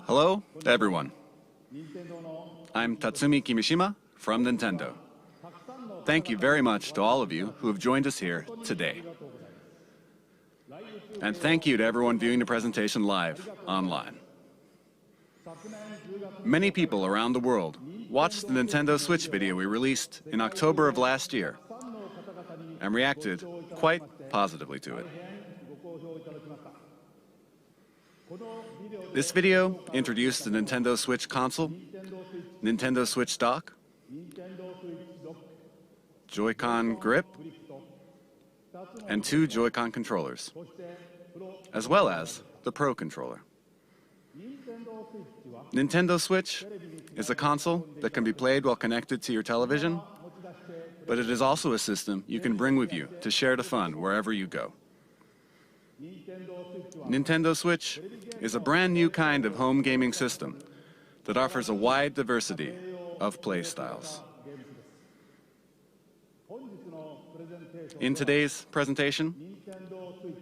Hello, everyone. I'm Tatsumi Kimishima from Nintendo. Thank you very much to all of you who have joined us here today. And thank you to everyone viewing the presentation live online. Many people around the world watched the Nintendo Switch video we released in October of last year and reacted quite positively to it. This video introduced the Nintendo Switch console, Nintendo Switch dock, Joy-Con grip, and 2 Joy-Con controllers, as well as the Pro controller. Nintendo Switch is a console that can be played while connected to your television, but it is also a system you can bring with you to share the fun wherever you go. Nintendo Switch is a brand new kind of home gaming system that offers a wide diversity of play styles. In today's presentation,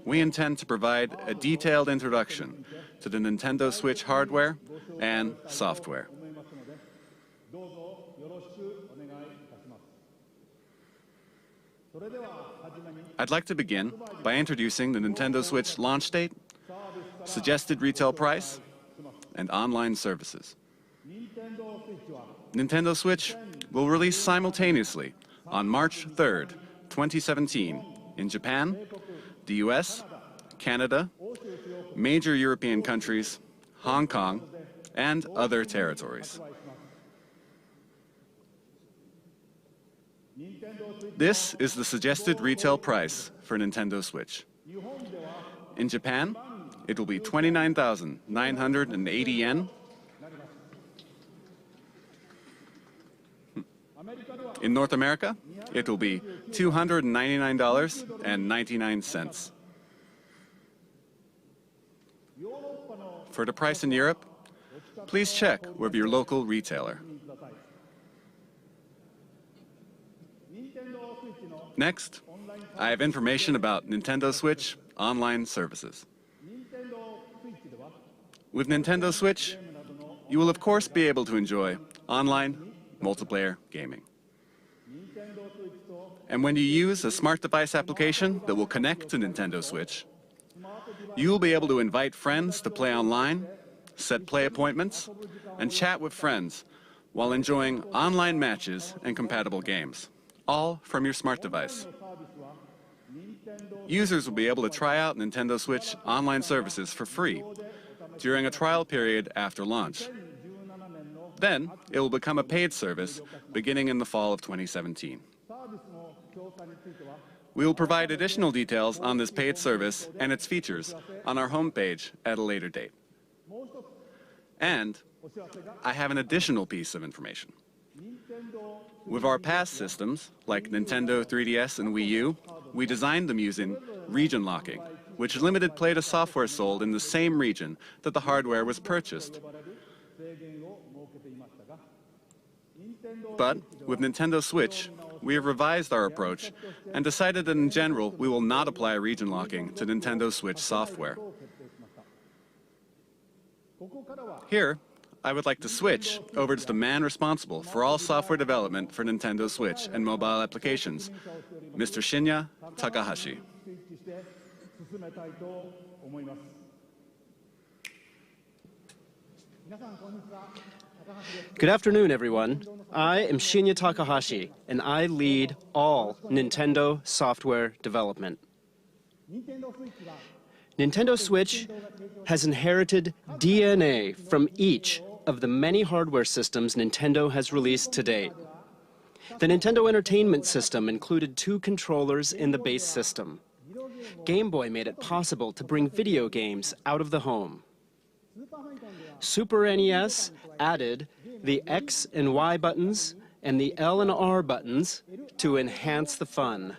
we intend to provide a detailed introduction to the Nintendo Switch hardware and software. I'd like to begin by introducing the Nintendo Switch launch date, suggested retail price, and online services. Nintendo Switch will release simultaneously on March 3rd, 2017 in Japan, the US, Canada, major European countries, Hong Kong, and other territories. This is the suggested retail price for Nintendo Switch. In Japan, it will be 29,980 yen. In North America, it will be $299.99. For the price in Europe, please check with your local retailer. Next, I have information about Nintendo Switch online services. With Nintendo Switch, you will of course be able to enjoy online multiplayer gaming. And when you use a smart device application that will connect to Nintendo Switch, you will be able to invite friends to play online, set play appointments, and chat with friends while enjoying online matches and compatible games, all from your smart device. Users will be able to try out Nintendo Switch online services for free during a trial period after launch. Then, it will become a paid service beginning in the fall of 2017. We will provide additional details on this paid service and its features on our homepage at a later date. And I have an additional piece of information. With our past systems, like Nintendo 3DS and Wii U, we designed them using region locking, which limited play to software sold in the same region that the hardware was purchased. But with Nintendo Switch, we have revised our approach and decided that in general we will not apply region locking to Nintendo Switch software. Here, I would like to switch over to the man responsible for all software development for Nintendo Switch and mobile applications, Mr. Shinya Takahashi. Good afternoon, everyone. I am Shinya Takahashi, and I lead all Nintendo software development. Nintendo Switch has inherited DNA from each of the many hardware systems Nintendo has released to date. The Nintendo Entertainment System included 2 controllers in the base system. Game Boy made it possible to bring video games out of the home. Super NES added the X and Y buttons and the L and R buttons to enhance the fun.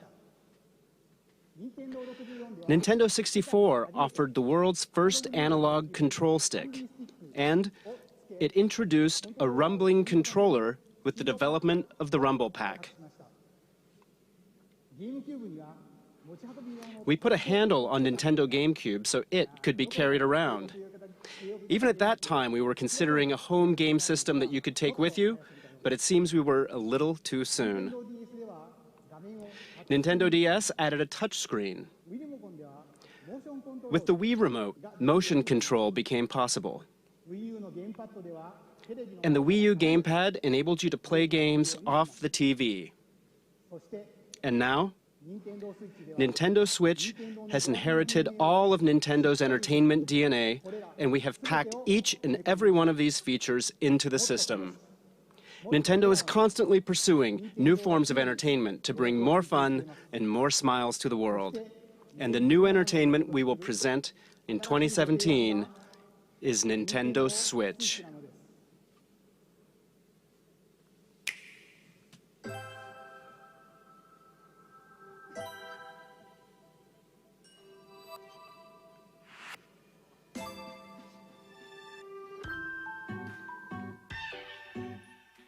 Nintendo 64 offered the world's first analog control stick, and it introduced a rumbling controller with the development of the Rumble Pack. We put a handle on Nintendo GameCube so it could be carried around. Even at that time, we were considering a home game system that you could take with you, but it seems we were a little too soon. Nintendo DS added a touchscreen. With the Wii Remote, motion control became possible. And the Wii U gamepad enabled you to play games off the TV. And now, Nintendo Switch has inherited all of Nintendo's entertainment DNA, and we have packed each and every one of these features into the system. Nintendo is constantly pursuing new forms of entertainment to bring more fun and more smiles to the world. And the new entertainment we will present in 2017 is Nintendo Switch.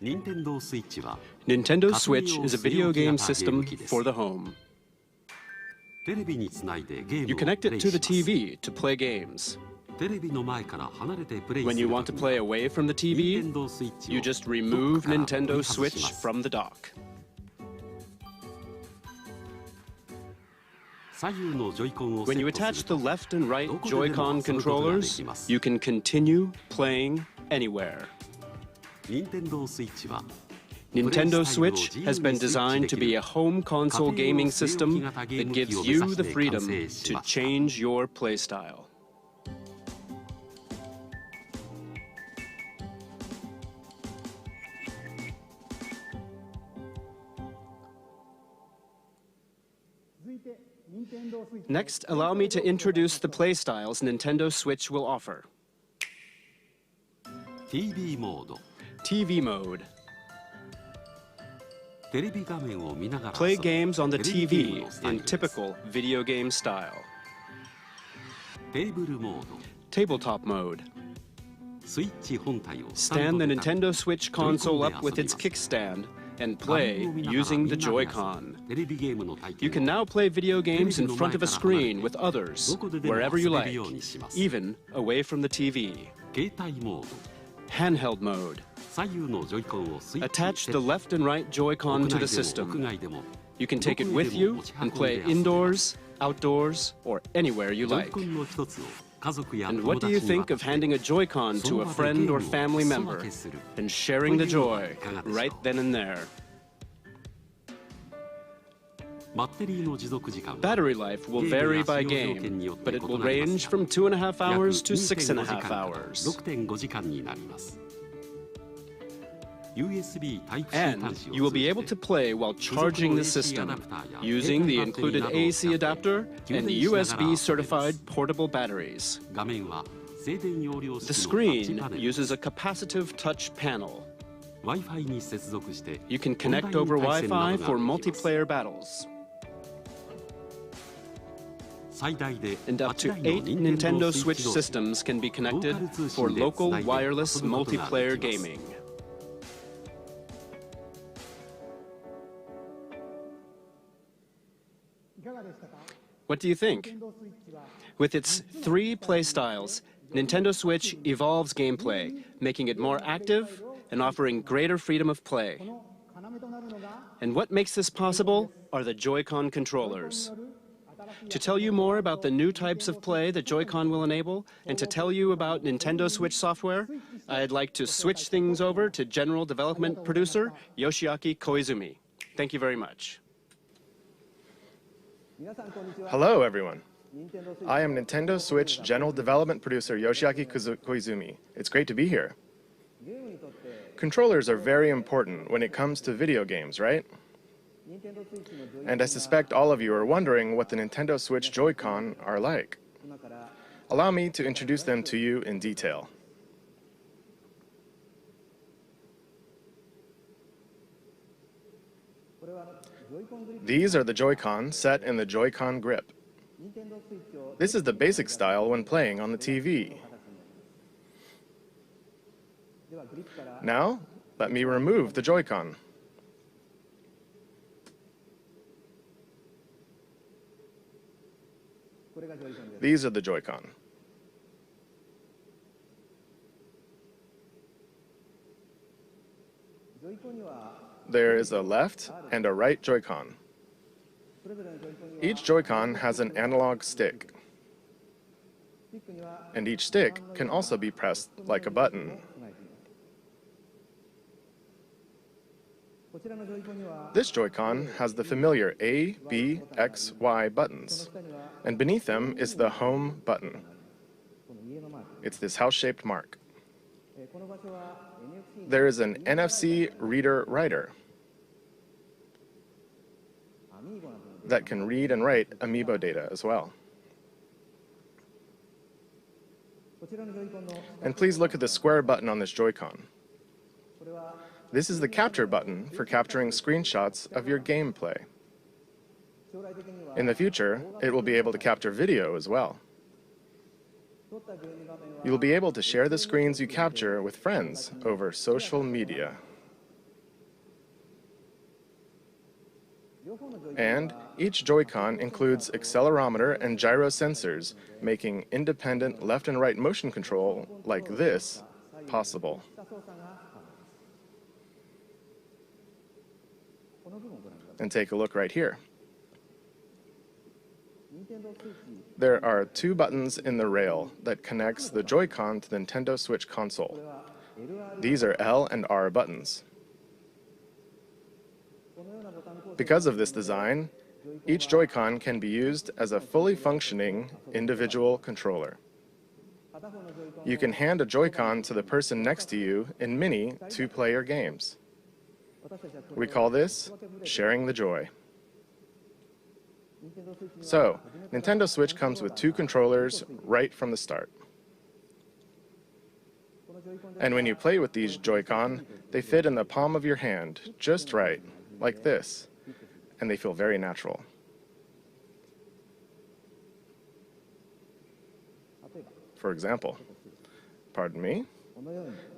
Nintendo Switch is a video game system for the home. You connect it to the TV to play games. When you want to play away from the TV, you just remove Nintendo Switch from the dock. When you attach the left and right Joy-Con controllers, you can continue playing anywhere. Nintendo Switch has been designed to be a home console gaming system that gives you the freedom to change your playstyle. Next, allow me to introduce the playstyles Nintendo Switch will offer. TV mode. Play games on the TV in typical video game style. Tabletop mode. Stand the Nintendo Switch console up with its kickstand and play using the Joy-Con. You can now play video games in front of a screen with others, wherever you like, even away from the TV. Handheld mode. Attach the left and right Joy-Con to the system. You can take it with you and play indoors, outdoors, or anywhere you like. And what do you think of handing a Joy-Con to a friend or family member and sharing the joy right then and there? Battery life will vary by game, but it will range from 2.5 hours to 6.5 hours. And you will be able to play while charging the system using the included AC adapter and USB-certified portable batteries. The screen uses a capacitive touch panel. You can connect over Wi-Fi for multiplayer battles. And up to 8 Nintendo Switch systems can be connected for local wireless multiplayer gaming. What do you think? With its 3 playstyles, Nintendo Switch evolves gameplay, making it more active and offering greater freedom of play. And what makes this possible are the Joy-Con controllers. To tell you more about the new types of play that Joy-Con will enable, and to tell you about Nintendo Switch software, I'd like to switch things over to General Development Producer Yoshiaki Koizumi. Thank you very much. Hello, everyone. I am Nintendo Switch General Development Producer Yoshiaki Koizumi. It's great to be here. Controllers are very important when it comes to video games, right? And I suspect all of you are wondering what the Nintendo Switch Joy-Con are like. Allow me to introduce them to you in detail. These are the Joy-Con set in the Joy-Con grip. This is the basic style when playing on the TV. Now, let me remove the Joy-Con. These are the Joy-Con. there is a left and a right Joy-Con. Each Joy-Con has an analog stick, and each stick can also be pressed like a button. This Joy-Con has the familiar A, B, X, Y buttons, and beneath them is the Home button. It's this house-shaped mark. There is an NFC reader-writer that can read and write Amiibo data as well. And please look at the square button on this Joy-Con. This is the capture button for capturing screenshots of your gameplay. In the future, it will be able to capture video as well. You will be able to share the screens you capture with friends over social media. And each Joy-Con includes accelerometer and gyro sensors, making independent left and right motion control like this possible. And take a look right here. There are two buttons in the rail that connects the Joy-Con to the Nintendo Switch console. These are L and R buttons. Because of this design, each Joy-Con can be used as a fully functioning individual controller. You can hand a Joy-Con to the person next to you in many two-player games. We call this sharing the joy. So, Nintendo Switch comes with two controllers right from the start. And when you play with these Joy-Con, they fit in the palm of your hand, just right, like this, and they feel very natural. For example, pardon me,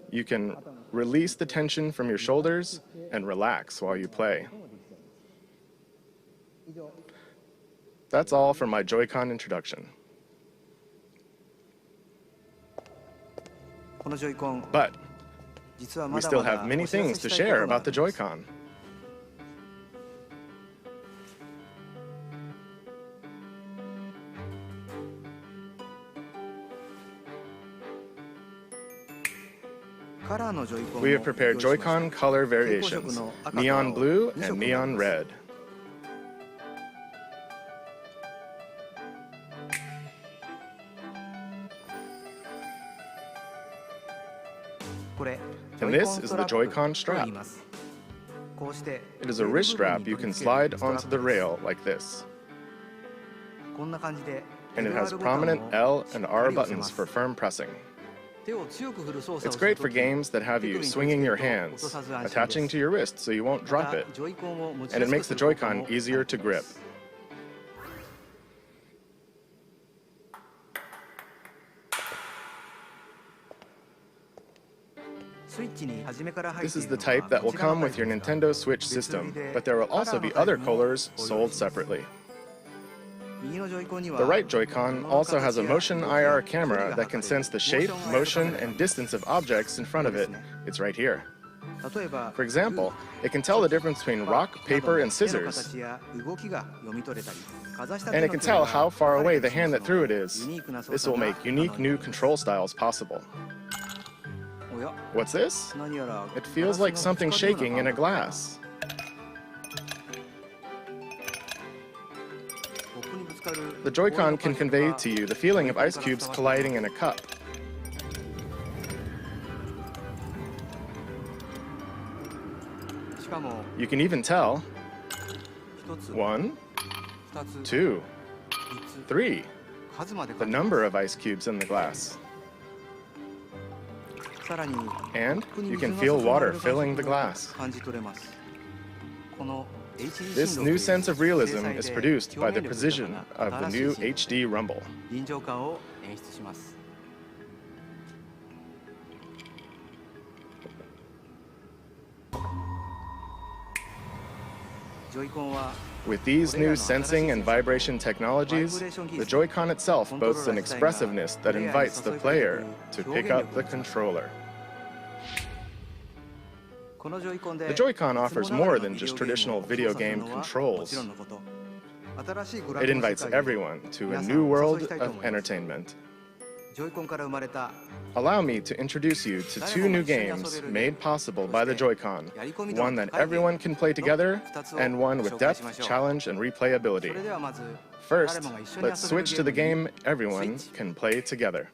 you can release the tension from your shoulders and relax while you play. That's all for my Joy-Con introduction. But we still have many things to share about the Joy-Con. We have prepared Joy-Con color variations, neon blue and neon red. And this is the Joy-Con strap. It is a wrist strap you can slide onto the rail like this. And it has prominent L and R buttons for firm pressing. It's great for games that have you swinging your hands, attaching to your wrist so you won't drop it, and it makes the Joy-Con easier to grip. This is the type that will come with your Nintendo Switch system, but there will also be other colors sold separately. The right Joy-Con also has a motion IR camera that can sense the shape, motion, and distance of objects in front of it. It's right here. For example, it can tell the difference between rock, paper, and scissors. And it can tell how far away the hand that threw it is. This will make unique new control styles possible. What's this? It feels like something shaking in a glass. The Joy-Con can convey to you the feeling of ice cubes colliding in a cup. You can even tell 1, 2, 3, the number of ice cubes in the glass. And you can feel water filling the glass. This new sense of realism is produced by the precision of the new HD Rumble. With these new sensing and vibration technologies, the Joy-Con itself boasts an expressiveness that invites the player to pick up the controller. The Joy-Con offers more than just traditional video game controls. It invites everyone to a new world of entertainment. Allow me to introduce you to two new games made possible by the Joy-Con, one that everyone can play together, and one with depth, challenge, and replayability. First, let's switch to the game everyone can play together.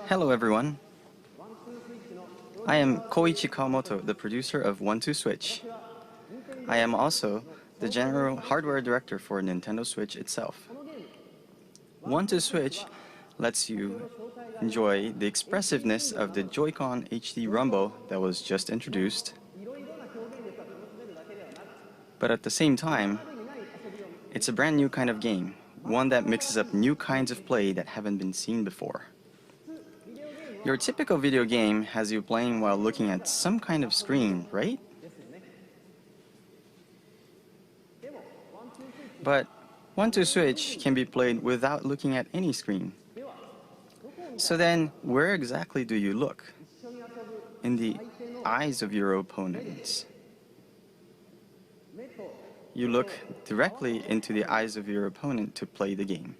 Hello everyone. I am Koichi Kawamoto, the producer of 1-2 Switch. I am also the general hardware director for Nintendo Switch itself. 1-2 Switch lets you enjoy the expressiveness of the Joy-Con HD Rumble that was just introduced, but at the same time, it's a brand new kind of game, one that mixes up new kinds of play that haven't been seen before. Your typical video game has you playing while looking at some kind of screen, right? But 1-2 Switch can be played without looking at any screen. So then, where exactly do you look? In the eyes of your opponents. You look directly into the eyes of your opponent to play the game.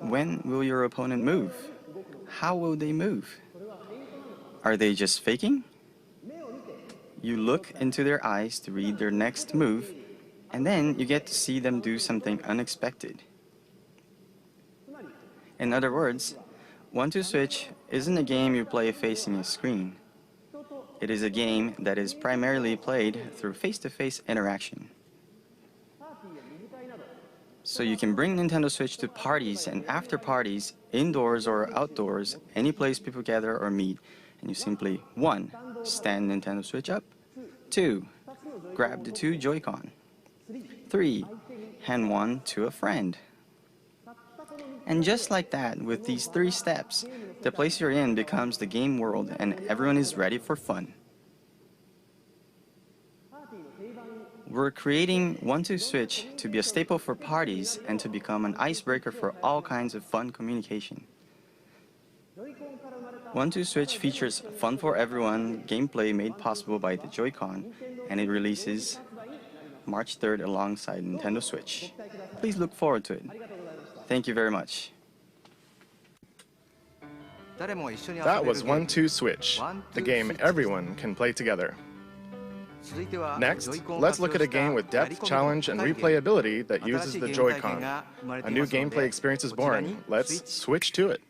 When will your opponent move? How will they move? Are they just faking? You look into their eyes to read their next move, and then you get to see them do something unexpected. In other words, 1-2 Switch isn't a game you play facing a screen. It is a game that is primarily played through face-to-face interaction. So you can bring Nintendo Switch to parties and after parties, indoors or outdoors, any place people gather or meet, and you simply 1. Stand Nintendo Switch up, 2. Grab the 2 Joy-Con, 3. Hand one to a friend. And just like that, with these 3 steps, the place you're in becomes the game world and everyone is ready for fun. We're creating 1-2 Switch to be a staple for parties and to become an icebreaker for all kinds of fun communication. 1-2 Switch features fun for everyone gameplay made possible by the Joy-Con, and it releases March 3rd alongside Nintendo Switch. Please look forward to it. Thank you very much. That was 1-2 Switch, the game everyone can play together. Next, let's look at a game with depth, challenge, and replayability that uses the Joy-Con. A new gameplay experience is born. Let's switch to it.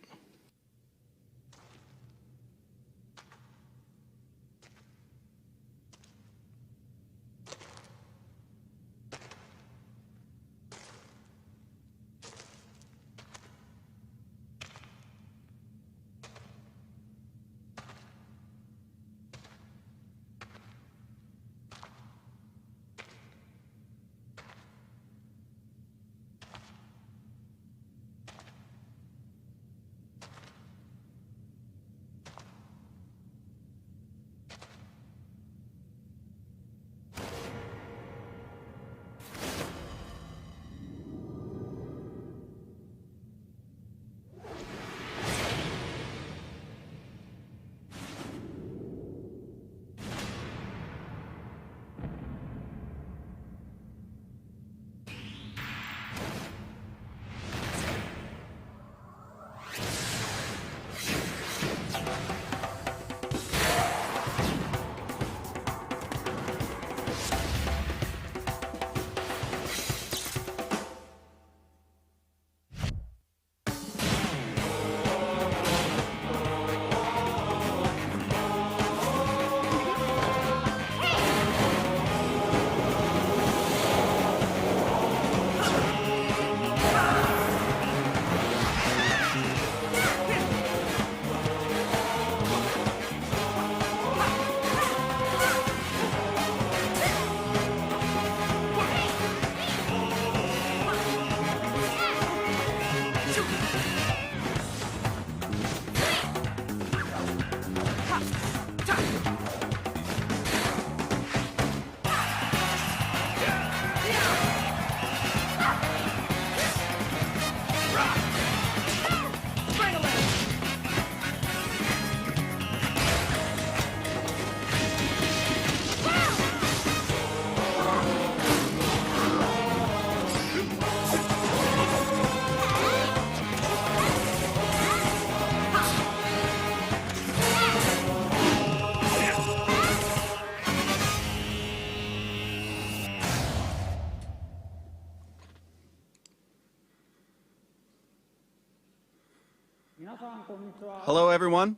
Hello, everyone.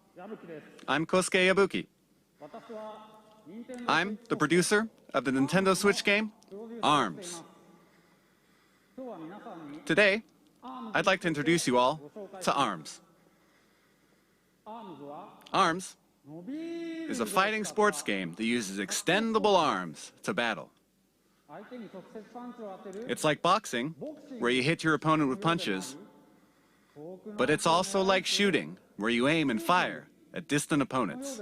I'm Kosuke Yabuki. I'm the producer of the Nintendo Switch game, ARMS. Today, I'd like to introduce you all to ARMS. ARMS is a fighting sports game that uses extendable arms to battle. It's like boxing, where you hit your opponent with punches, but it's also like shooting, where you aim and fire at distant opponents.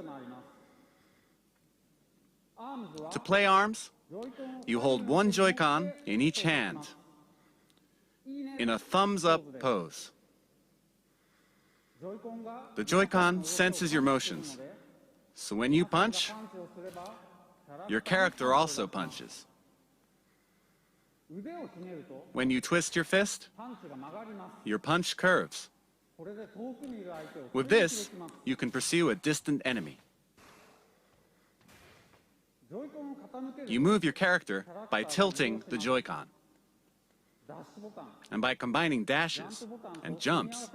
To play ARMS, you hold one Joy-Con in each hand in a thumbs-up pose. The Joy-Con senses your motions, so when you punch, your character also punches. When you twist your fist, your punch curves. With this, you can pursue a distant enemy. You move your character by tilting the Joy-Con. And by combining dashes and jumps,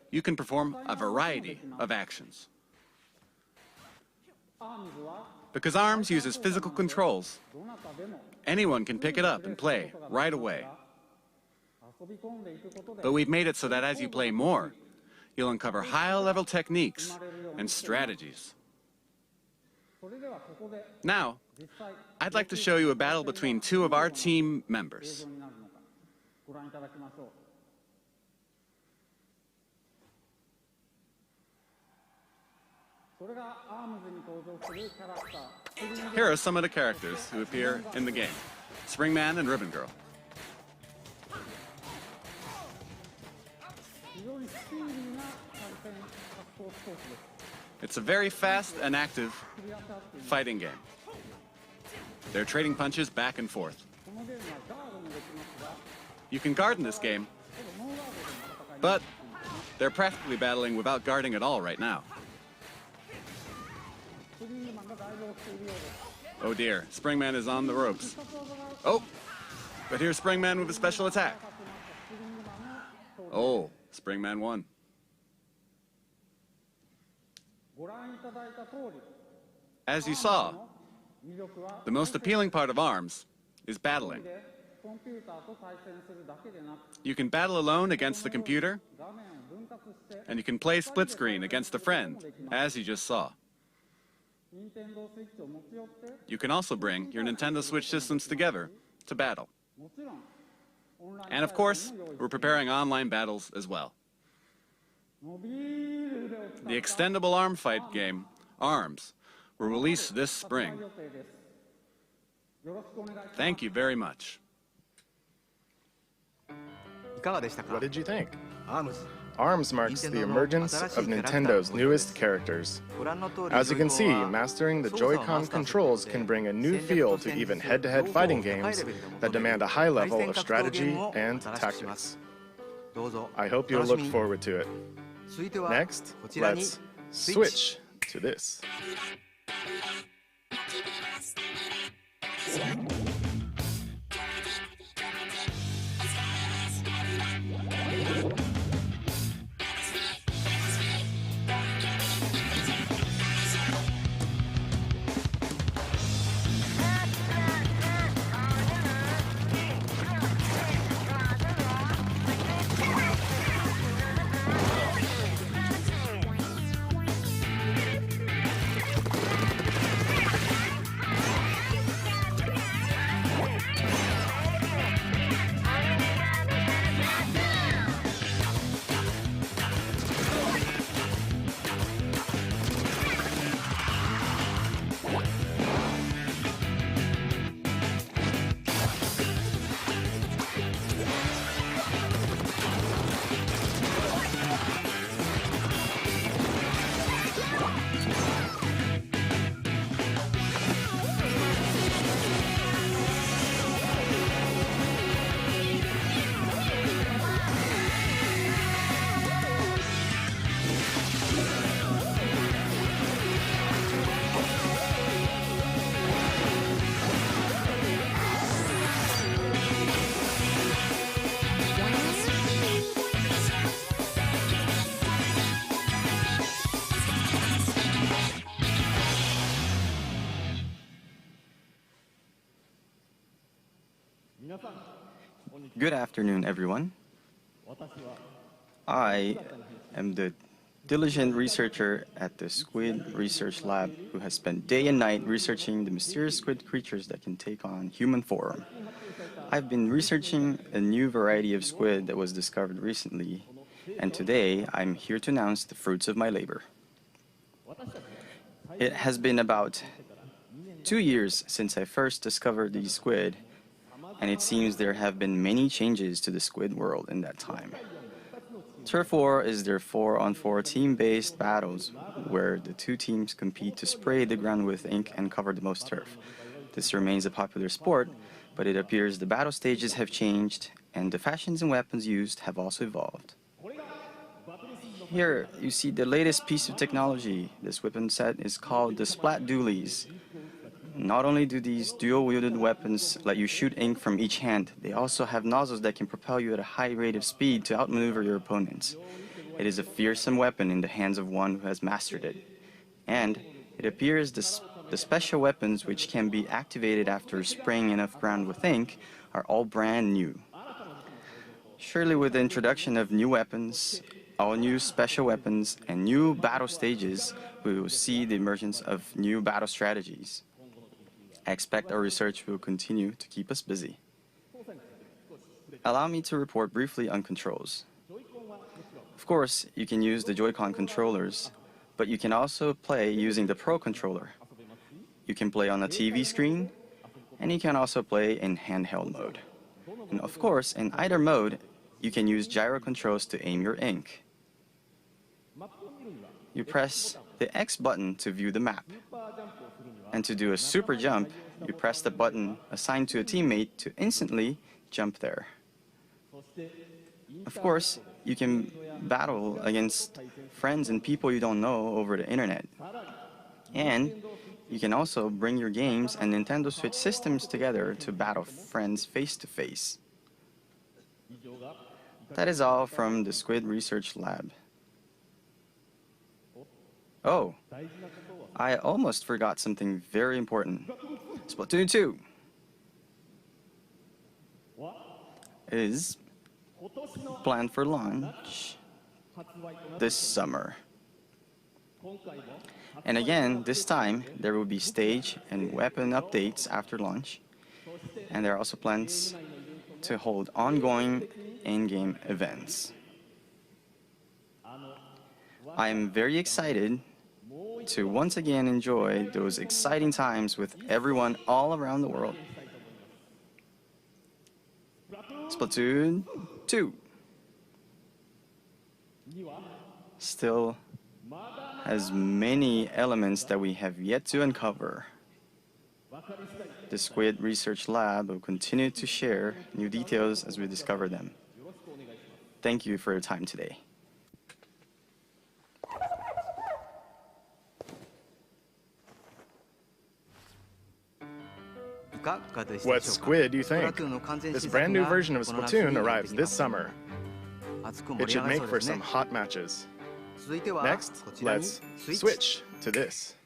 you can perform a variety of actions. Because ARMS uses physical controls, anyone can pick it up and play right away. But we've made it so that as you play more, you'll uncover high-level techniques and strategies. Now, I'd like to show you a battle between two of our team members. Here are some of the characters who appear in the game: Springman and Ribbon Girl. It's a very fast and active fighting game. They're trading punches back and forth. You can guard in this game, but they're practically battling without guarding at all right now. Oh dear, Springman is on the ropes. Oh, but here's Springman with a special attack. Oh, Springman won. As you saw, the most appealing part of ARMS is battling. You can battle alone against the computer, and you can play split screen against a friend, as you just saw. You can also bring your Nintendo Switch systems together to battle. And of course, we're preparing online battles as well. The extendable arm fight game, ARMS, will release this spring. Thank you very much. What did you think? ARMS marks the emergence of Nintendo's newest characters. As you can see, mastering the Joy-Con controls can bring a new feel to even head-to-head fighting games that demand a high level of strategy and tactics. I hope you'll look forward to it. Next, let's switch to this. Good afternoon, everyone. I am the diligent researcher at the Squid Research Lab who has spent day and night researching the mysterious squid creatures that can take on human form. I've been researching a new variety of squid that was discovered recently, and today I'm here to announce the fruits of my labor. It has been about 2 years since I first discovered these squid, and it seems there have been many changes to the squid world in that time. Turf War is their 4-on-4 team-based battles where the two teams compete to spray the ground with ink and cover the most turf. This remains a popular sport, but it appears the battle stages have changed and the fashions and weapons used have also evolved. Here you see the latest piece of technology. This weapon set is called the Splat Dualies. Not only do these dual-wielded weapons let you shoot ink from each hand, they also have nozzles that can propel you at a high rate of speed to outmaneuver your opponents. It is a fearsome weapon in the hands of one who has mastered it. And it appears the special weapons which can be activated after spraying enough ground with ink are all brand new. Surely with the introduction of new weapons, all new special weapons, and new battle stages, we will see the emergence of new battle strategies. I expect our research will continue to keep us busy. Allow me to report briefly on controls. Of course, you can use the Joy-Con controllers, but you can also play using the Pro controller. You can play on a TV screen, and you can also play in handheld mode. And of course, in either mode, you can use gyro controls to aim your ink. You press the X button to view the map. And to do a super jump, you press the button assigned to a teammate to instantly jump there. Of course, you can battle against friends and people you don't know over the internet. And You can also bring your games and Nintendo Switch systems together to battle friends face to face. That is all from the Squid Research Lab. Oh, I almost forgot something very important. Splatoon 2 is planned for launch this summer. And again, this time, there will be stage and weapon updates after launch. And there are also plans to hold ongoing in-game events. I am very excited to once again enjoy those exciting times with everyone all around the world. Splatoon 2 still has many elements that we have yet to uncover. The Squid Research Lab will continue to share new details as we discover them. Thank you for your time today. What squid do you think? This brand new version of Splatoon arrives this summer. It should make for some hot matches. Next, let's switch to this.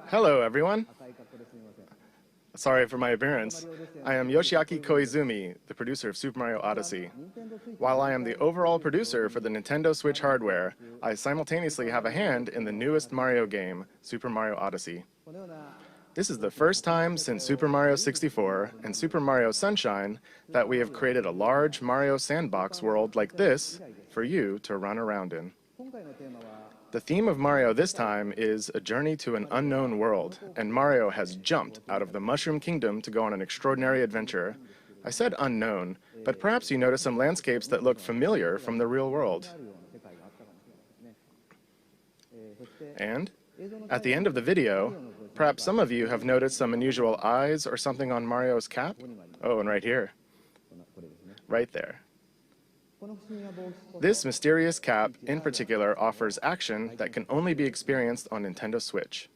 Hello, everyone. Sorry for my appearance. I am Yoshiaki Koizumi, the producer of Super Mario Odyssey. While I am the overall producer for the Nintendo Switch hardware, I simultaneously have a hand in the newest Mario game, Super Mario Odyssey. This is the first time since Super Mario 64 and Super Mario Sunshine that we have created a large Mario sandbox world like this for you to run around in. The theme of Mario this time is a journey to an unknown world, and Mario has jumped out of the Mushroom Kingdom to go on an extraordinary adventure. I said unknown, but perhaps you notice some landscapes that look familiar from the real world. And at the end of the video, perhaps some of you have noticed some unusual eyes or something on Mario's cap. Oh, and right here. Right there. This mysterious cap, in particular, offers action that can only be experienced on Nintendo Switch.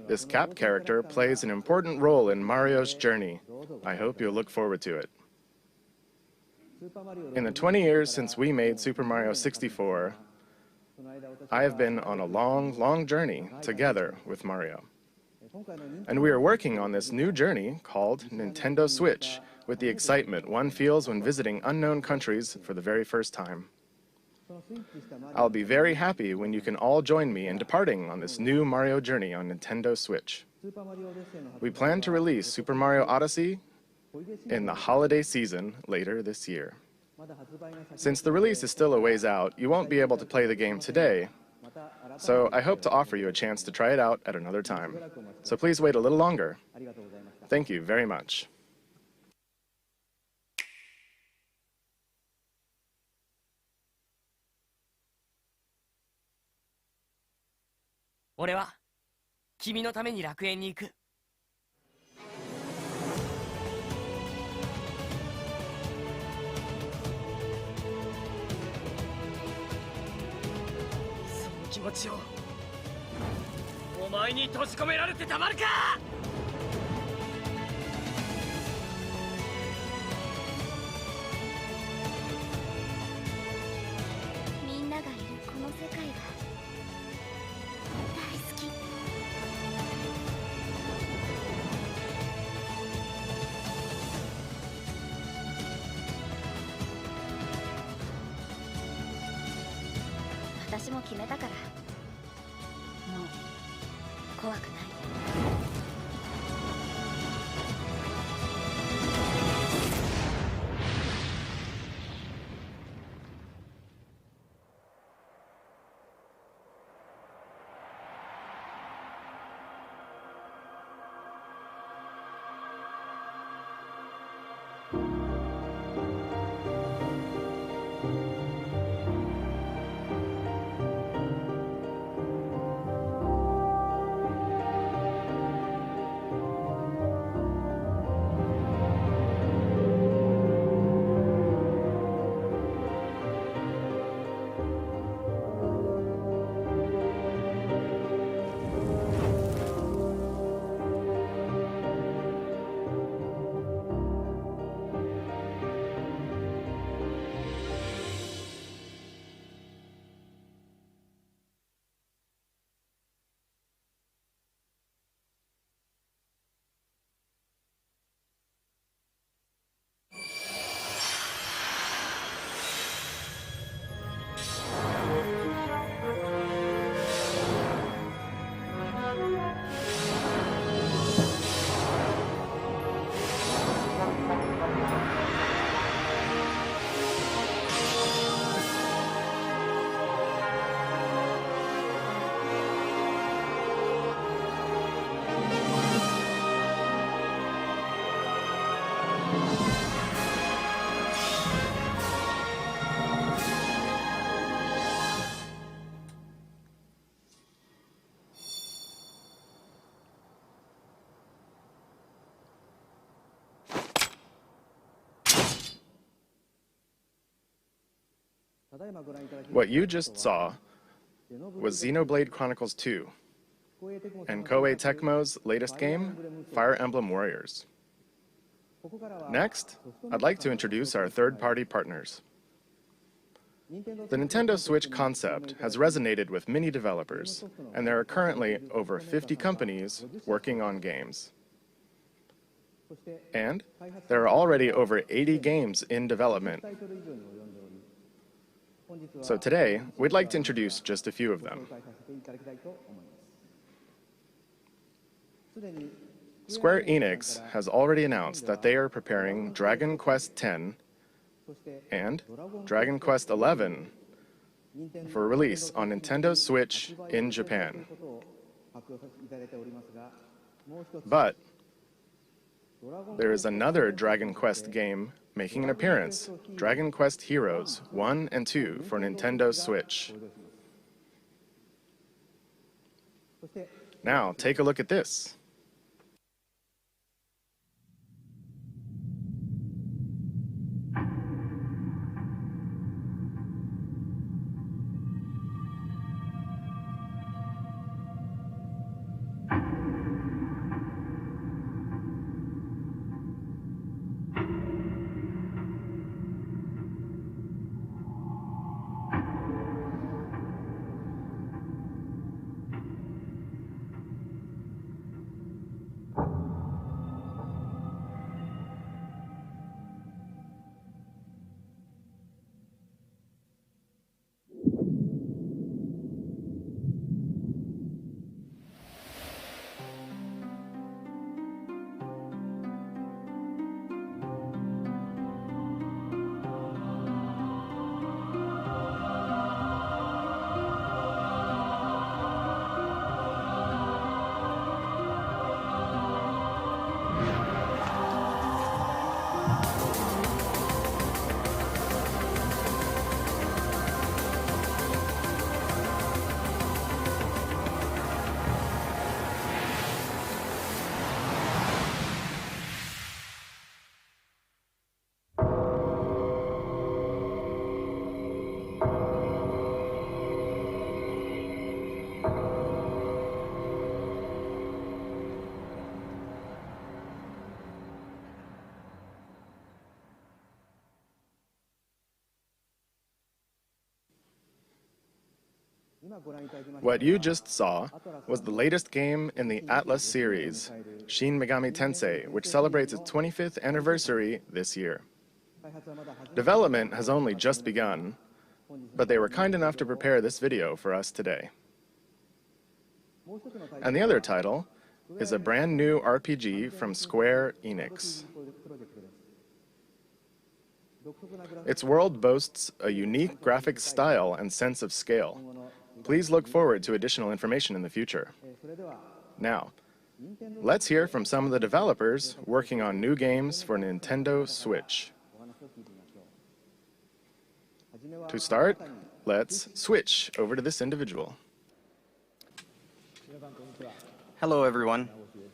This cap character plays an important role in Mario's journey. I hope you'll look forward to it. In the 20 years since we made Super Mario 64, I have been on a long, long journey together with Mario. And we are working on this new journey called Nintendo Switch, with the excitement one feels when visiting unknown countries for the very first time. I'll be very happy when you can all join me in departing on this new Mario journey on Nintendo Switch. We plan to release Super Mario Odyssey in the holiday season later this year. Since the release is still a ways out, you won't be able to play the game today, so I hope to offer you a chance to try it out at another time. So please wait a little longer. Thank you very much. 俺は君のために楽園に行く。その気持ちをお前に閉じ込められてたまるか。みんながいるこの世界が大好き。私も決めたからもう怖くない。What you just saw was Xenoblade Chronicles 2 and Koei Tecmo's latest game, Fire Emblem Warriors. Next, I'd like to introduce our third-party partners. The Nintendo Switch concept has resonated with many developers, and there are currently over 50 companies working on games. And there are already over 80 games in development. So today, we'd like to introduce just a few of them. Square Enix has already announced that they are preparing Dragon Quest X and Dragon Quest XI for release on Nintendo Switch in Japan. But there is another Dragon Quest game making an appearance, Dragon Quest Heroes 1 and 2 for Nintendo Switch. Now, take a look at this. What you just saw was the latest game in the Atlas series, Shin Megami Tensei, which celebrates its 25th anniversary this year. Development has only just begun, but they were kind enough to prepare this video for us today. And the other title is a brand new RPG from Square Enix. Its world boasts a unique graphic style and sense of scale. Please look forward to additional information in the future. Now, let's hear from some of the developers working on new games for Nintendo Switch. To start, let's switch over to this individual. Hello everyone,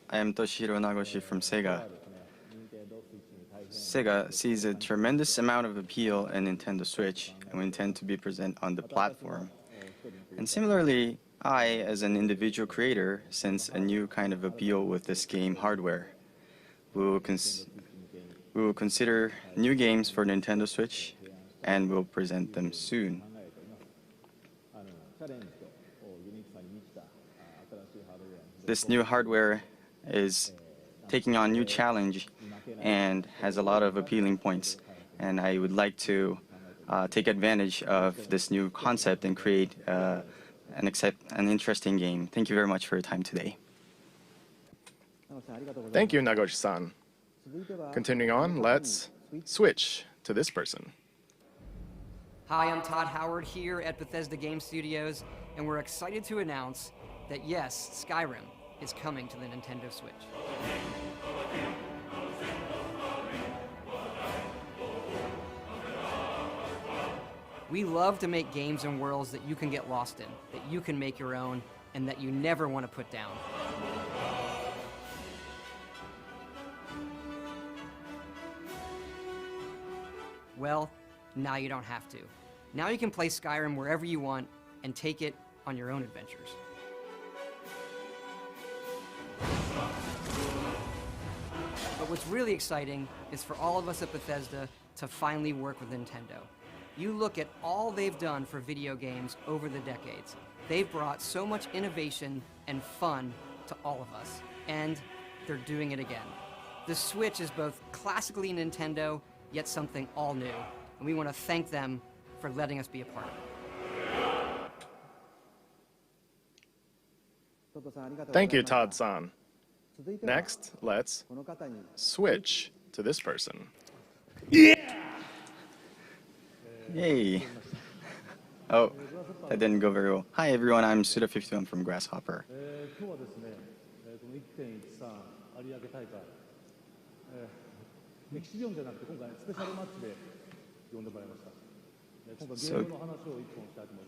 I am Toshihiro Nagoshi from Sega. Sega sees a tremendous amount of appeal in Nintendo Switch, and we intend to be present on the platform. And similarly, I, as an individual creator, sense a new kind of appeal with this game hardware. We will consider new games for Nintendo Switch, and we'll present them soon. This new hardware is taking on new challenge and has a lot of appealing points, and I would like to take advantage of this new concept and create an interesting game. Thank you very much for your time today. Thank you, Nagoshi-san. Continuing on, let's switch to this person. Hi, I'm Todd Howard here at Bethesda Game Studios, and we're excited to announce that yes, SKYRIM is coming to the Nintendo Switch. We love to make games and worlds that you can get lost in, that you can make your own, and that you never want to put down. Well, now you don't have to. Now you can play SKYRIM wherever you want and take it on your own adventures. But what's really exciting is for all of us at Bethesda to finally work with Nintendo. You look at all they've done for video games over the decades. They've brought so much innovation and fun to all of us, and they're doing it again. The Switch is both classically Nintendo, yet something all new, and we want to thank them for letting us be a part of it. Thank you, Todd-san. Next, let's switch to this person. Yay! Oh, that didn't go very well. Hi everyone, I'm Suda51 from Grasshopper. So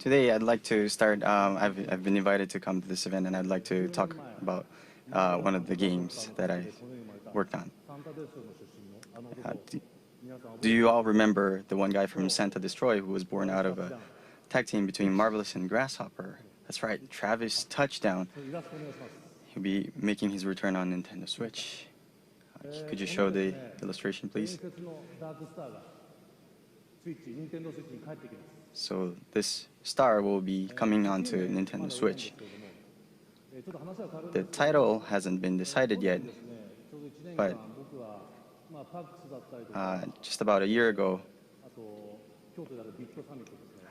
today I'd like to start, I've been invited to come to this event, and I'd like to talk about one of the games that I worked on. Do you all remember the one guy from Santa Destroy who was born out of a tag team between Marvelous and Grasshopper? That's right, Travis Touchdown. He'll be making his return on Nintendo Switch. Could you show the illustration, please? So this star will be coming onto Nintendo Switch. The title hasn't been decided yet, but just about a year ago,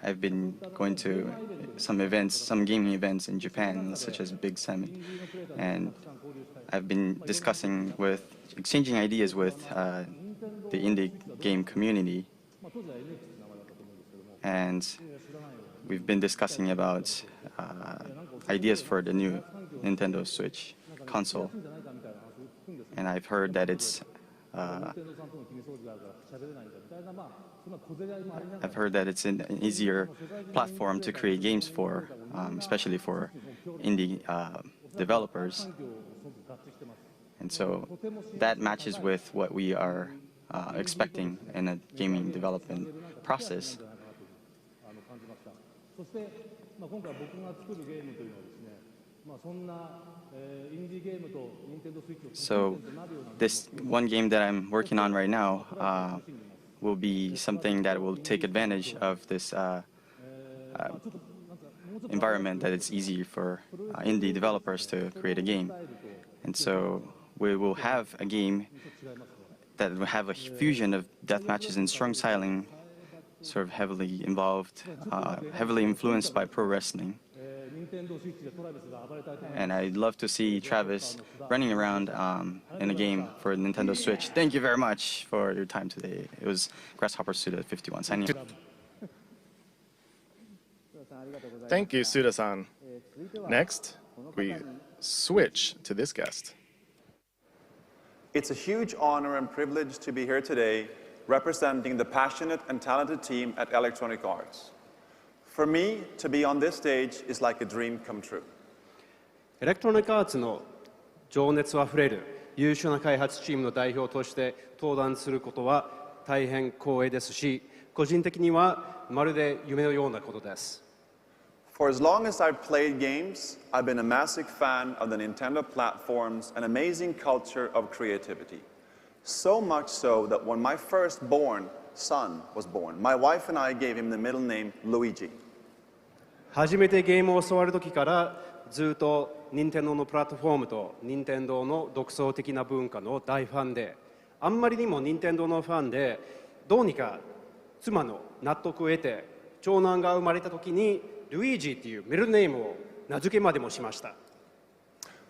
I've been going to some events, some gaming events in Japan, such as Big Summit, and I've been exchanging ideas with the indie game community, and we've been discussing about ideas for the new Nintendo Switch console, and I've heard that it's an easier platform to create games for, especially for indie developers. And so that matches with what we are expecting in a gaming development process. So this one game that I'm working on right now will be something that will take advantage of this environment that it's easy for indie developers to create a game. And so we will have a game that will have a fusion of death matches and strong styling, sort of heavily involved, heavily influenced by pro wrestling. And I'd love to see Travis running around in a game for Nintendo Switch. Thank you very much for your time today. It was Grasshopper Suda 51 signing off. Thank you, Suda-san. Next, we switch to this guest. It's a huge honor and privilege to be here today representing the passionate and talented team at Electronic Arts. For me, to be on this stage is like a dream come true. エレクトロニックアーツの情熱あふれる優秀な開発チームの代表として登壇することは大変光栄ですし、個人的にはまるで夢のようなことです。For as long as I've played games, I've been a massive fan of the Nintendo platforms and amazing culture of creativity. So much so that when my firstborn son was born, my wife and I gave him the middle name Luigi. 初めてゲームを教わる時からずっと任天堂のプラットフォームと任天堂の独創的な文化の大ファンで、あんまりにも任天堂のファンで、どうにか妻の納得を得て長男が生まれた時にルイージっていうミドルネームを名付けまでもしました。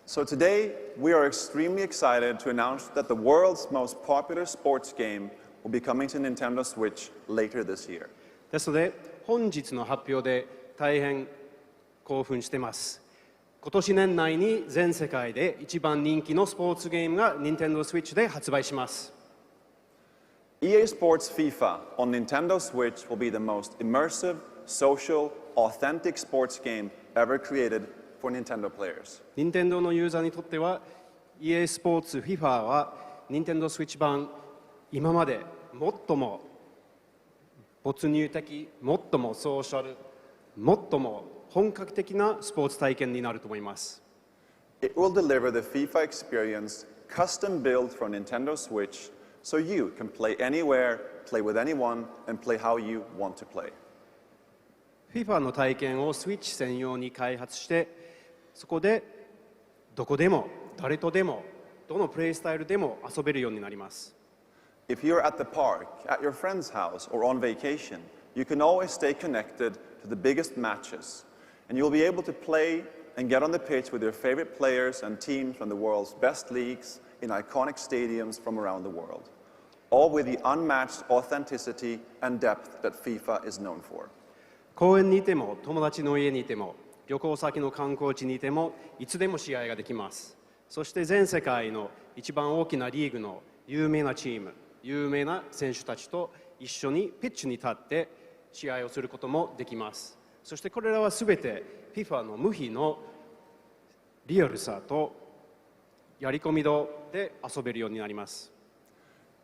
So today, we are extremely excited to announce that the world's most popular sports game will be coming to Nintendo Switch later this year. ですので本日の発表で大変興奮してます。今年年内に全世界で一番人気のスポーツゲームが Nintendo Switch で発売します。EA Sports FIFA on Nintendo Switch will be the most immersive, social, authentic sports game ever created for Nintendo players. 任天堂のユーザーにとっては EA スポーツ FIFA は Nintendo Switch 版今まで最も没入的、最もソーシャル、最も本格的なスポーツ体験になると思います。It will deliver the FIFA experience custom built for Nintendo Switch so you can play anywhere, play with anyone, and play how you want to play. FIFA の体験を Switch 専用に開発して、そこでどこでも誰とでもどのプレイスタイルでも遊べるようになります。If you're at the park, at your friend's house, or on vacation, you can always stay connected to the biggest matches, and you'll be able to play and get on the pitch with your favorite players and teams from the world's best leagues in iconic stadiums from around the world, all with the unmatched authenticity and depth that FIFA is known for. 公園にいても友達の家にいても旅行先の観光地にいてもいつでも試合ができます。そして全世界の一番大きなリーグの有名なチーム、有名な選手たちと一緒にピッチに立って試合をすることもできます。そしてこれらはすべて FIFA の無比のリアルさとやり込み度で遊べるようになります。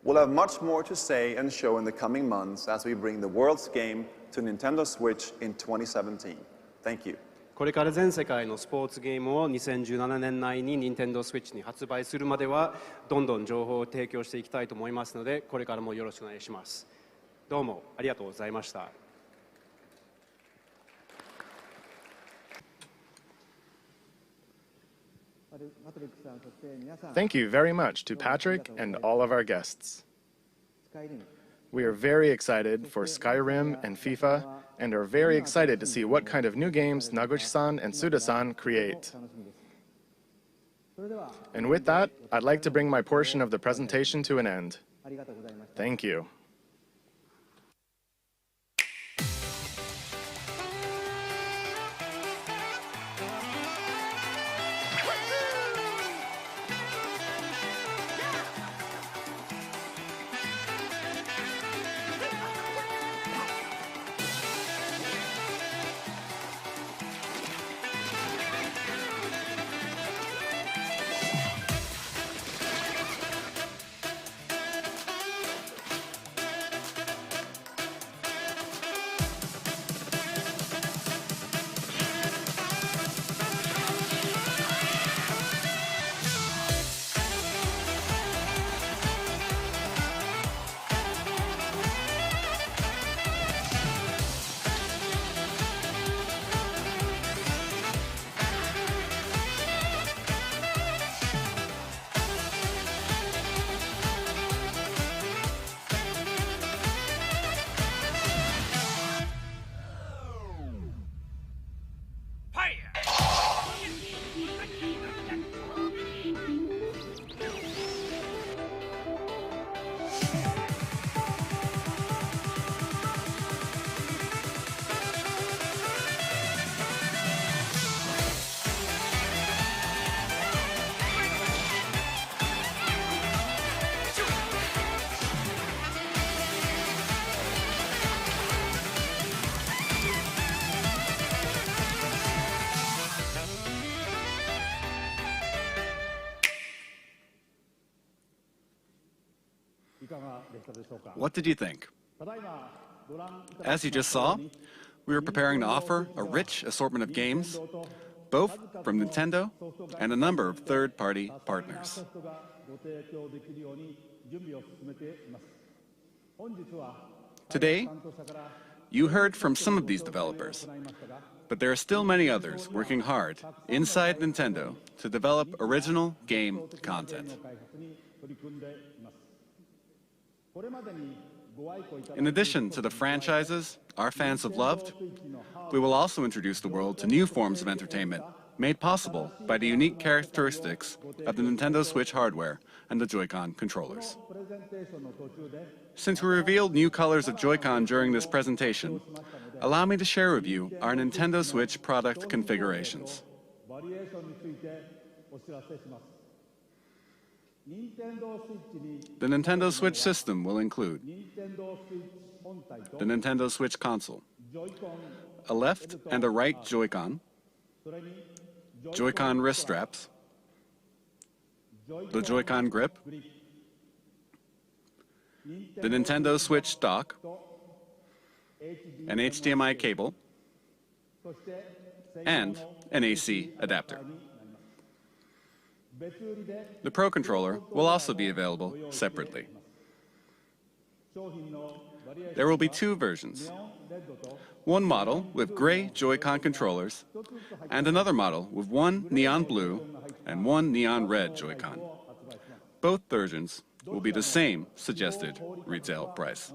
We'll have much more to say and show in the coming months as we bring the world's game to Nintendo Switch in 2017. Thank you. これから全世界のスポーツゲームを2017年内に Nintendo Switch に発売するまではどんどん情報を提供していきたいと思いますので、これからもよろしくお願いします。どうもありがとうございました。Thank you very much to Patrick and all of our guests. We are very excited for Skyrim and FIFA, and are very excited to see what kind of new games Naguchi-san and Suda-san create. And with that, I'd like to bring my portion of the presentation to an end. Thank you. What did you think? As you just saw, we are preparing to offer a rich assortment of games, both from Nintendo and a number of third-party partners. Today, you heard from some of these developers, but there are still many others working hard inside Nintendo to develop original game content. In addition to the franchises our fans have loved, we will also introduce the world to new forms of entertainment made possible by the unique characteristics of the Nintendo Switch hardware and the Joy-Con controllers. Since we revealed new colors of Joy-Con during this presentation, allow me to share with you our Nintendo Switch product configurations. The Nintendo Switch system will include the Nintendo Switch console, a left and a right Joy-Con, Joy-Con wrist straps, the Joy-Con grip, the Nintendo Switch dock, an HDMI cable, and an AC adapter. The Pro Controller will also be available separately. There will be two versions. One model with gray Joy-Con controllers, and another model with one neon blue and one neon red Joy-Con. Both versions will be the same suggested retail price.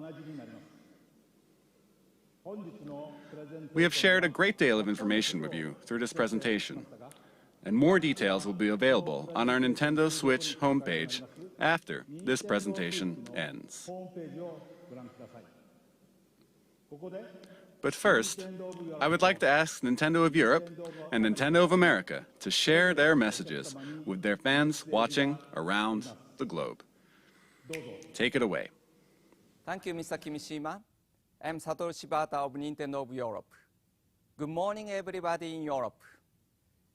We have shared a great deal of information with you through this presentation, and more details will be available on our Nintendo Switch homepage after this presentation ends. But first, I would like to ask Nintendo of Europe and Nintendo of America to share their messages with their fans watching around the globe. Take it away. Thank you, Mr. Kimishima. I'm Satoru Shibata of Nintendo of Europe. Good morning, everybody in Europe.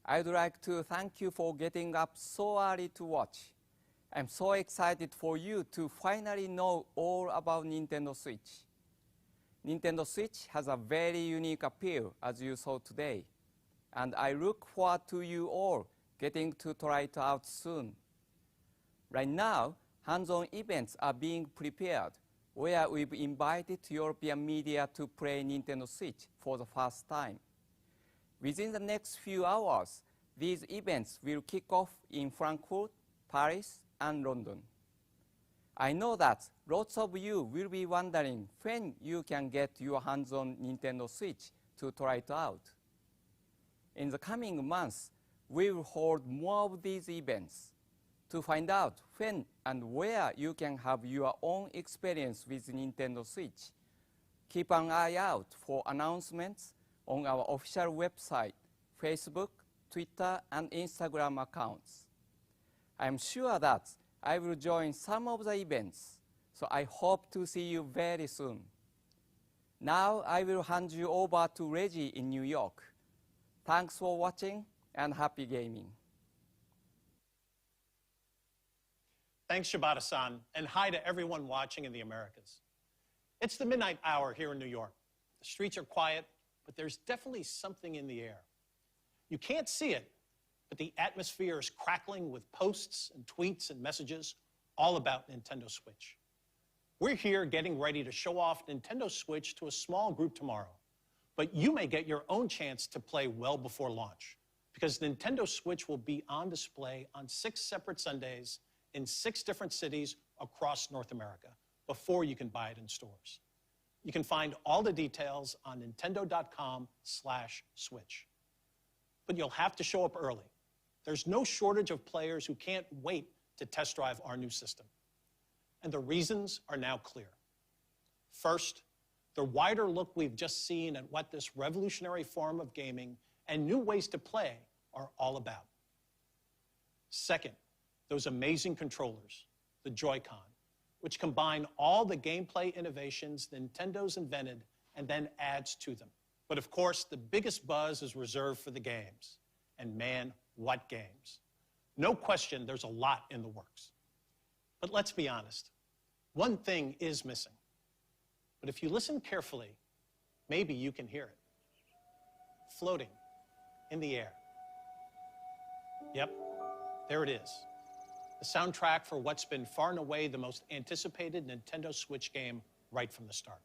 I'd like to thank you for getting up so early to watch. I'm so excited for you to finally know all about Nintendo Switch. Nintendo Switch has a very unique appeal, as you saw today, and I look forward to you all getting to try it out soon. Right now, hands-on events are being prepared, where we've invited European media to play Nintendo Switch for the first time. Within the next few hours, these events will kick off in Frankfurt, Paris, and London. I know that lots of you will be wondering when you can get your hands on Nintendo Switch to try it out. In the coming months, we will hold more of these events. To find out when and where you can have your own experience with Nintendo Switch, keep an eye out for announcements on our official website, Facebook, Twitter, and Instagram accounts. I'm sure that I will join some of the events, so I hope to see you very soon. Now I will hand you over to Reggie in New York. Thanks for watching and happy gaming. Thanks, Shibata-san, and hi to everyone watching in the Americas. It's the midnight hour here in New York. The streets are quiet, but there's definitely something in the air. You can't see it, but the atmosphere is crackling with posts and tweets and messages all about Nintendo Switch. We're here getting ready to show off Nintendo Switch to a small group tomorrow, but you may get your own chance to play well before launch, because Nintendo Switch will be on display on 6 separate Sundays in 6 different cities across North America before you can buy it in stores. You can find all the details on nintendo.com/switch. But you'll have to show up early. There's no shortage of players who can't wait to test drive our new system. And the reasons are now clear. First, the wider look we've just seen at what this revolutionary form of gaming and new ways to play are all about. Second, those amazing controllers, the Joy-Con, which combine all the gameplay innovations Nintendo's invented and then adds to them. But of course, the biggest buzz is reserved for the games. And man, what games. No question, there's a lot in the works. But let's be honest. one thing is missing. But if you listen carefully, maybe you can hear it. Floating in the air. Yep, there it is. The soundtrack for what's been far and away the most anticipated Nintendo Switch game right from the start.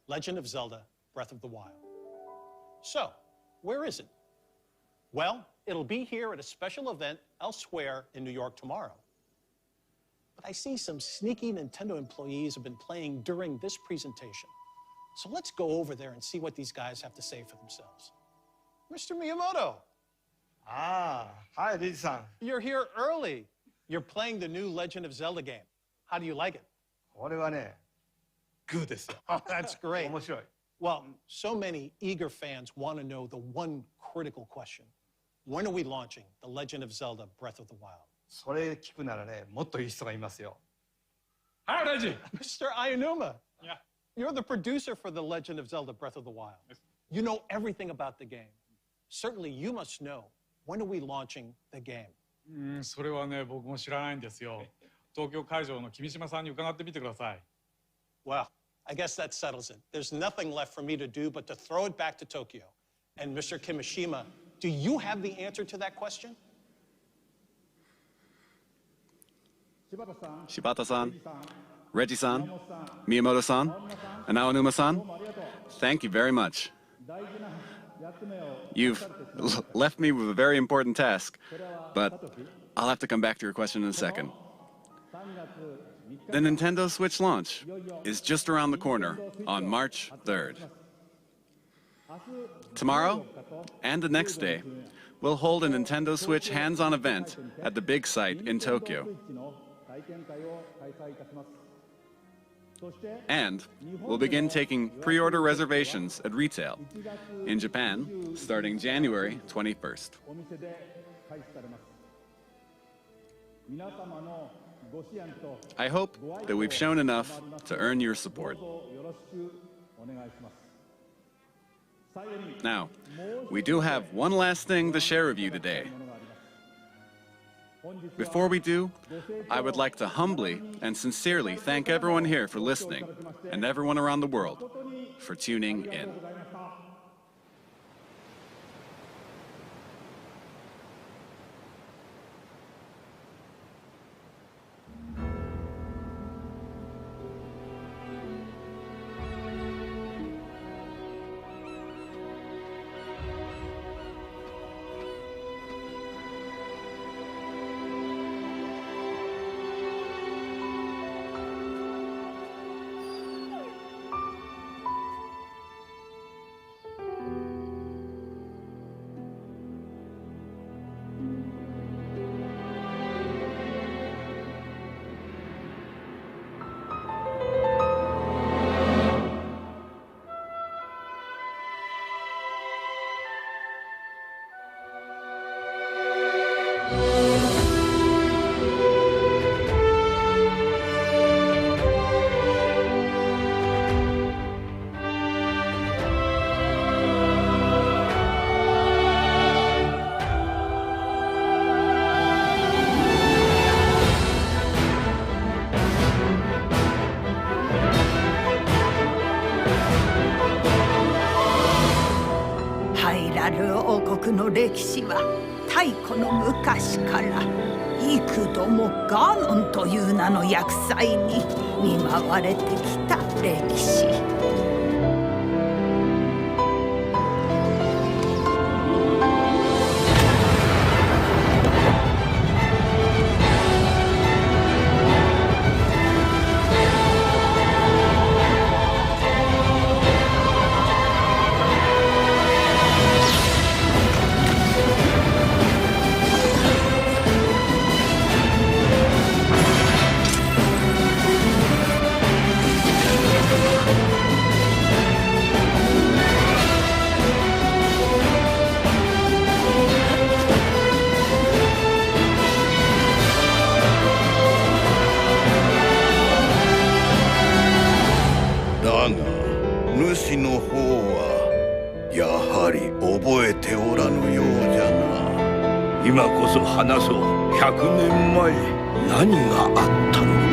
Legend of Zelda: Breath of the Wild. So, where is it? Well, it'll be here at a special event elsewhere in New York tomorrow. But I see some sneaky Nintendo employees have been playing during this presentation. So let's go over there and see what these guys have to say for themselves. Mr. Miyamoto. Hi, Riji-san. You're here early. You're playing the new Legend of Zelda game. How do you like it? これはね、グーですよ。 Oh, that's great. 面白い。 Well, so many eager fans want to know the one critical question. When are we launching The Legend of Zelda: Breath of the Wild? それ聞くならね、もっといい人がいますよ。 Hi, Reggie. Mr. Ayanuma. Yeah. You're the producer for The Legend of Zelda: Breath of the Wild. You know everything about the game. Certainly you must know, when are we launching the game? それはね、僕も知らないんですよ。東京会場の君島さんに伺ってみてください。Well, I guess that settles it. There's nothing left for me to do but to throw it back to Tokyo. And Mr. Kimishima, do you have the answer to that question? Shibata-san, Reggie-san, Miyamoto-san, and Aonuma-san, thank you very much. You've left me with a very important task, but I'll have to come back to your question in a second. The Nintendo Switch launch is just around the corner on March 3rd. Tomorrow and the next day, we'll hold a Nintendo Switch hands-on event at the big site in Tokyo. And we'll begin taking pre-order reservations at retail in Japan starting January 21st. I hope that we've shown enough to earn your support. Now, we do have one last thing to share with you today. Before we do, I would like to humbly and sincerely thank everyone here for listening and everyone around the world for tuning in.王国の歴史は太古の昔から幾度もガノンという名の厄災に見舞われてきた歴史。今こそ話そう。100年前何があったのか。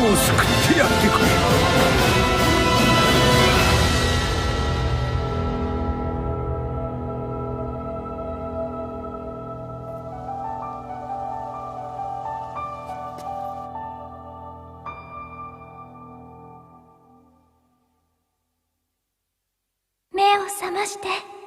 を救ってやってくれ。目を覚まして。